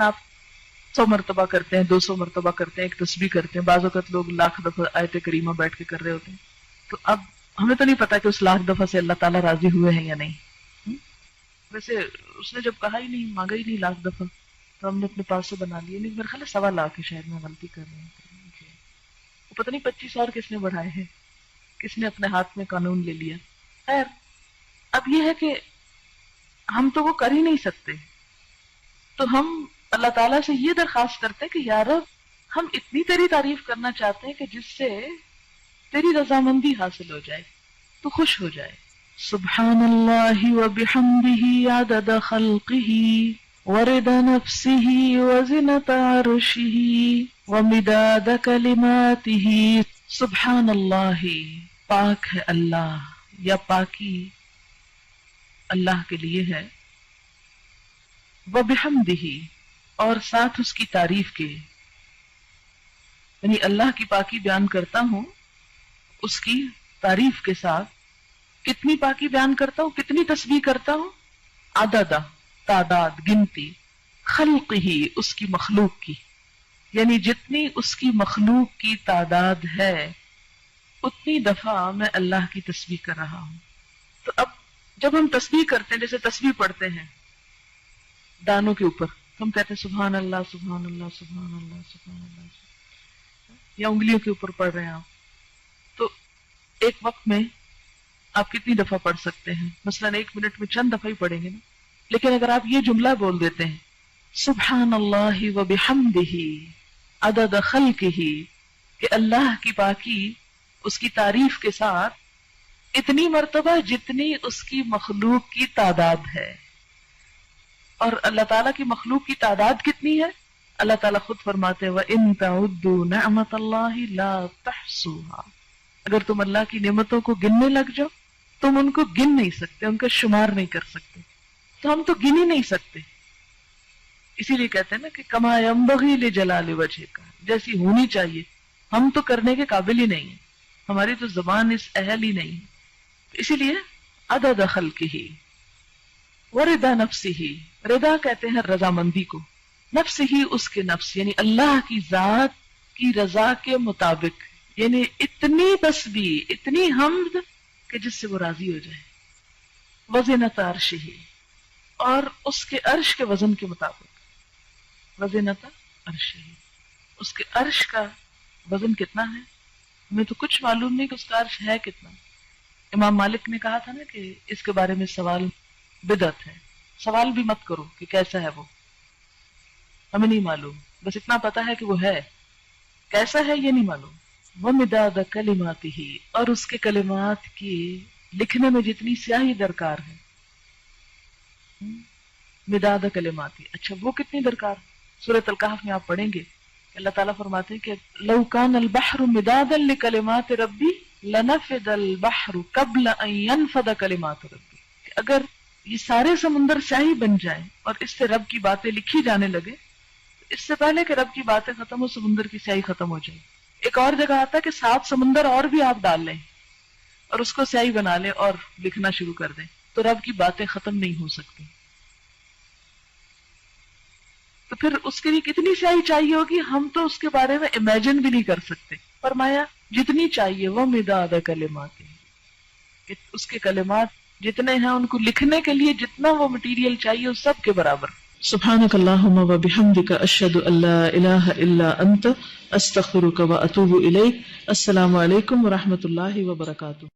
آپ 100 مرتبہ کرتے ہیں، 200 مرتبہ کرتے ہیں، ایک تسبیح کرتے ہیں، بعض اوقات لوگ لاکھ دفعہ آیت کریمہ بیٹھ کے کر رہے ہوتے ہیں. تو اب ہمیں تو نہیں پتا کہ اس لاکھ دفعہ سے اللہ تعالیٰ راضی ہوئے ہیں یا نہیں. ویسے اس نے جب کہا ہی نہیں، مانگا ہی نہیں لاکھ دفعہ، تو ہم نے اپنے پاس سے بنا لیا. نہیں، میرے خیال ہے 1.25 لاکھ ہے، شاید میں غلطی کر رہی ہوں. وہ پتہ نہیں 25 اور کس نے بڑھائے ہیں، کس نے اپنے ہاتھ میں قانون لے لیا. خیر، اب یہ ہے کہ ہم تو وہ کر ہی نہیں سکتے، تو ہم اللہ تعالیٰ سے یہ درخواست کرتے ہیں کہ یا رب، ہم اتنی تیری تعریف کرنا چاہتے ہیں کہ جس سے تیری رضامندی حاصل ہو جائے، تو خوش ہو جائے. سبحان اللہ وبحمدہ عدد خلقہ ورضا نفسہ وزنۃ عرشہ ومداد کلماتہ. سبحان اللہ، پاک ہے اللہ، یا پاکی اللہ کے لیے ہے. وبحمدہ، اور ساتھ اس کی تعریف کے، یعنی اللہ کی پاکی بیان کرتا ہوں اس کی تعریف کے ساتھ. کتنی پاکی بیان کرتا ہوں، کتنی تسبیح کرتا ہوں. عدد، تعداد، گنتی. خلق ہی، اس کی مخلوق کی، یعنی جتنی اس کی مخلوق کی تعداد ہے اتنی دفعہ میں اللہ کی تسبیح کر رہا ہوں. تو اب جب ہم تسبیح کرتے ہیں، جیسے تسبیح پڑھتے ہیں دانوں کے اوپر، ہم کہتے ہیں سبحان اللہ سبحان اللہ سبحان اللہ سبحان اللہ، یا انگلیوں کے اوپر پڑھ رہے ہیں آپ، تو ایک وقت میں آپ کتنی دفعہ پڑھ سکتے ہیں؟ مثلا 1 منٹ میں چند دفعہ ہی پڑھیں گے نا. لیکن اگر آپ یہ جملہ بول دیتے ہیں سبحان اللہ وبحمدہ عدد خلقہ، کہ اللہ کی پاکی اس کی تعریف کے ساتھ اتنی مرتبہ جتنی اس کی مخلوق کی تعداد ہے. اور اللہ تعالیٰ کی مخلوق کی تعداد کتنی ہے؟ اللہ تعالیٰ خود فرماتے ہیں وَإِن تَعُدُّوا نِعْمَةَ اللَّهِ لَا تَحْصُوهَا. اگر تم اللہ کی نعمتوں کو گننے لگ جاؤ، تم ان کو گن نہیں سکتے، ان کا شمار نہیں کر سکتے. تو ہم تو گن ہی نہیں سکتے. اسی لیے کہتے ہیں نا کہ کما ينبغي لجلال وجهك، جیسی ہونی چاہیے، ہم تو کرنے کے قابل ہی نہیں ہیں، ہماری تو زبان اس اہل ہی نہیں ہے. اسی لیے عدد خلقہ ورضا نفسہ، رضا کہتے ہیں رضامندی کو، نفس ہی اس کے نفس، یعنی اللہ کی ذات کی رضا کے مطابق، یعنی اتنی تسبیح، اتنی حمد کہ جس سے وہ راضی ہو جائے. وزنۃ عرشہ، اور اس کے عرش کے وزن کے مطابق. وزنۃ عرشہ، اس کے عرش کا وزن کتنا ہے؟ ہمیں تو کچھ معلوم نہیں کہ اس کا عرش ہے کتنا. امام مالک نے کہا تھا نا کہ اس کے بارے میں سوال بدعت ہے. سوال بھی مت کرو کہ کیسا ہے وہ، ہمیں نہیں معلوم، بس اتنا پتا ہے کہ وہ ہے، کیسا ہے یہ نہیں معلوم. وَمِدَادَ كَلِمَاتِهِ، اور اس کے کلمات کی لکھنے میں جتنی سیاہی درکار ہے. مداد کلماتی، اچھا وہ کتنی درکار؟ سورۃ الکہف میں آپ پڑھیں گے کہ اللہ تعالیٰ فرماتے ہیں کہ لو کان البحر مدادا لکلمات ربی لنفد البحر قبل ان ينفد کلمات ربی، کہ اگر یہ سارے سمندر سیاہی بن جائیں اور اس سے رب کی باتیں لکھی جانے لگے، اس سے پہلے کہ رب کی باتیں ختم ہو سمندر کی سیاہی ختم ہو جائے. ایک اور جگہ آتا ہے کہ 7 سمندر اور بھی آپ ڈال لیں اور اس کو سیاہی بنا لیں اور لکھنا شروع کر دیں تو رب کی باتیں ختم نہیں ہو سکتی. تو پھر اس کے لیے کتنی سیاہی چاہیے ہوگی، ہم تو اس کے بارے میں امیجن بھی نہیں کر سکتے. فرمایا جتنی چاہیے وہ مداد کلمات، کہ اس کے کلمات جتنے ہیں ان کو لکھنے کے لیے جتنا وہ مٹیریل چاہیے اس سب کے برابر. سبحانک اللہم وبحمدک اشہد ان لا الہ الا انت استغفرک واتوب الیک. السلام علیکم ورحمۃ اللہ وبرکاتہ.